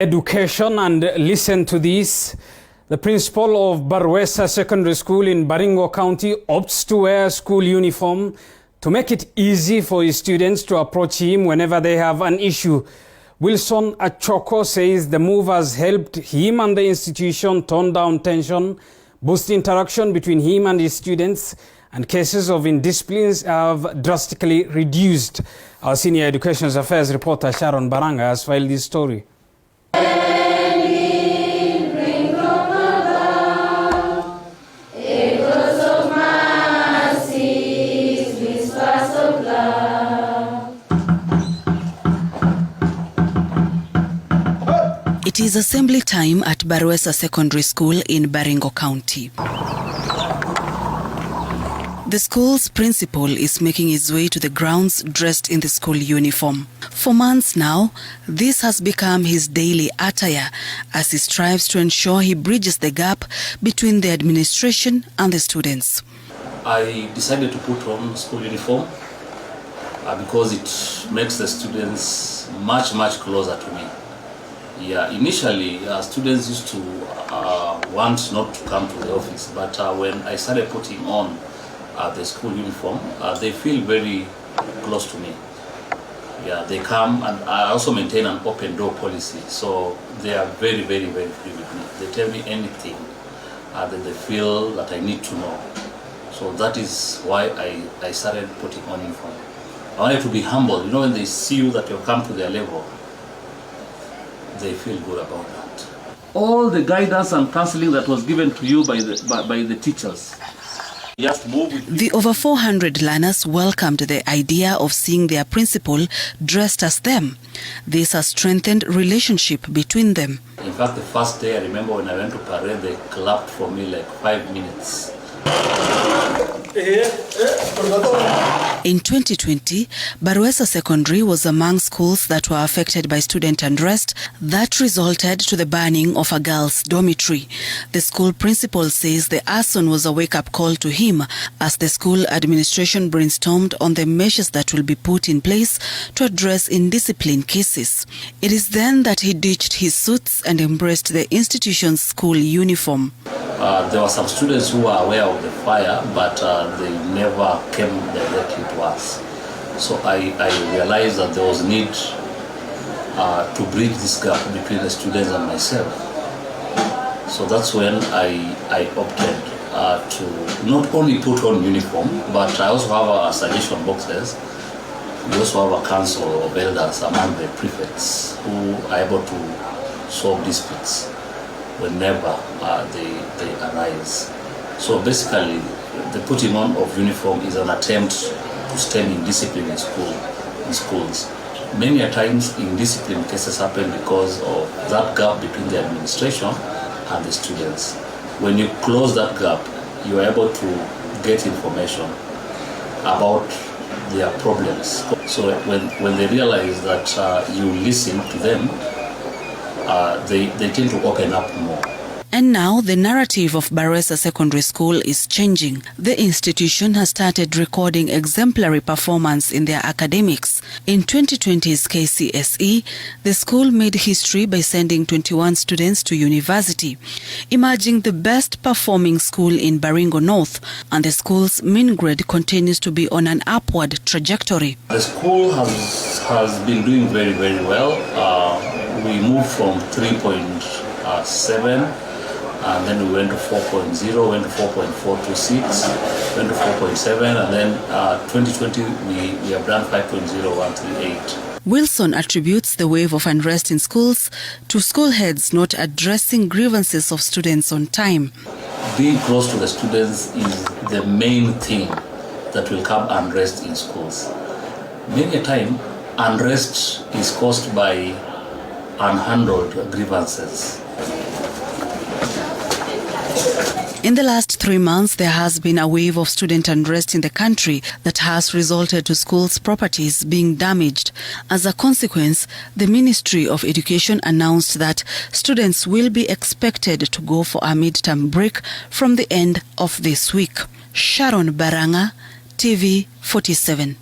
Education, and listen to this. The principal of Barwesa Secondary School in Baringo County opts to wear school uniform to make it easy for his students to approach him whenever they have an issue. Wilson Achoko says the move has helped him and the institution tone down tension, boost interaction between him and his students, and cases of indisciplines have drastically reduced. Our senior Education Affairs reporter Sharon Baranga has filed this story. It is assembly time at Barwesa Secondary School in Baringo County. The school's principal is making his way to the grounds dressed in the school uniform. For months now, this has become his daily attire as he strives to ensure he bridges the gap between the administration and the students. I decided to put on school uniform because it makes the students much closer to me. Yeah, initially students used to want not to come to the office, but when I started putting on the school uniform, they feel very close to me. Yeah, they come, and I also maintain an open door policy, so they are very free with me. They tell me anything that they feel that I need to know. So that is why I started putting on uniform. I wanted to be humble. You know, when they see you that you've come to their level, they feel good about that. All the guidance and counseling that was given to you by the teachers. Just move with the over 400 learners welcomed the idea of seeing their principal dressed as them. This has strengthened relationship between them. In fact, the first day, I remember when I went to parade, they clapped for me like 5 minutes. In 2020, Barwesa Secondary was among schools that were affected by student unrest that resulted to the burning of a girls' dormitory. The school principal says the arson was a wake-up call to him as the school administration brainstormed on the measures that will be put in place to address indiscipline cases. It is then that he ditched his suits and embraced the institution's school uniform. There were some students who were aware of the fire, but they never came directly to us. So I realized that there was need to bridge this gap between the students and myself. So that's when I opted to not only put on uniform, but I also have suggestion boxes. We also have a council of elders among the prefects who are able to solve disputes whenever they arise. So basically, the putting on of uniform is an attempt to stem indiscipline in schools. Many a times indiscipline cases happen because of that gap between the administration and the students. When you close that gap, you are able to get information about their problems. So when they realize that you listen to them, they tend to open up more. And now the narrative of Barwesa Secondary School is changing. The institution has started recording exemplary performance in their academics. In 2020's KCSE, the school made history by sending 21 students to university, emerging the best performing school in Baringo North, and the school's mean grade continues to be on an upward trajectory. The school has been doing very well. We moved from 3.7 and then we went to 4.0, went to 4.426, went to 4.7, and then 2020 we have done 5.0138. Wilson attributes the wave of unrest in schools to school heads not addressing grievances of students on time. Being close to the students is the main thing that will curb unrest in schools. Many a time, unrest is caused by unhandled grievances. In the last 3 months, there has been a wave of student unrest in the country that has resulted to schools' properties being damaged. As a consequence, the Ministry of Education announced that students will be expected to go for a mid-term break from the end of this week. Sharon Baranga, TV 47.